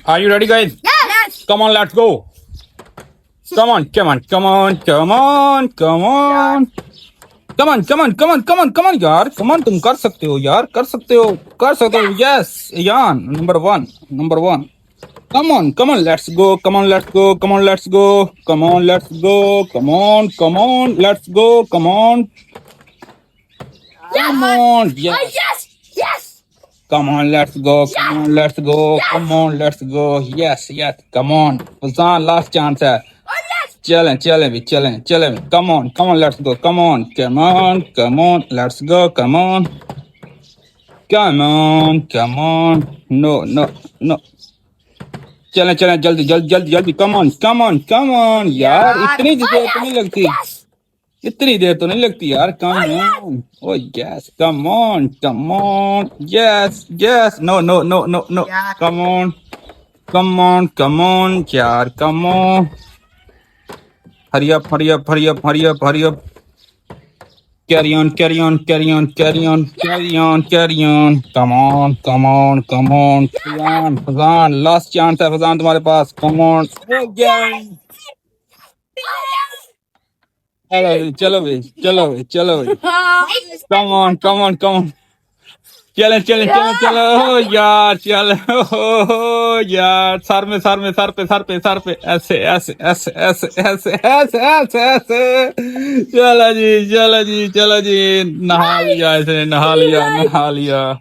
Are you ready, guys? Yes. Come on, let's go. Come on, come on, come on, come on, come on. Come on, come on, come on, come on, come on, यार. Come on, तुम कर सकते हो यार. कर सकते हो. कर सकते हो. Yes, Yan. Number one. Number one. Come on, come on, let's go. Come on, let's go. Come on, let's go. Come on, let's go. Come on, come on, let's go. Come on. Come on. Yes. Yes. Yes. Come on, let's go. Come on, let's go. Come on, let's go. Yes, yes. Come on. Fazan, last chance है. Oh yes. Challenge, challenge, challenge, challenge. Come on, come on, let's go. Come on, come on, come on, let's go. Come on. Come on, come on. No, no, no. चलें चलें जल्दी जल्दी जल्दी जल्दी. Come on, come on, come on. यार इतनी देर तो नहीं लगती. Yes. इतनी देर तो नहीं लगती यार. Come on. Oh yes. Come on, come on. Yes, yes. No, no, no, no, no. Come on. Come on, come on. यार, come on. Hurry up, hurry up, hurry up, hurry up, hurry up. Carry on, carry on, carry on, carry on, carry on, carry on. Come on, come on, come on. Fazan, Fazan, last chance है Fazan तुम्हारे पास. Come on. Again. चलो भाई, चलो भाई, चलो भाई. Come on, come on, come on. चलें चलें चलो चलो यार चलो यार सर में सर में सर पे सर पे सर पे ऐसे ऐसे ऐसे ऐसे ऐसे ऐसे ऐसे ऐसे चलो जी चलो जी चलो जी नहा लिया ऐसे नहा लिया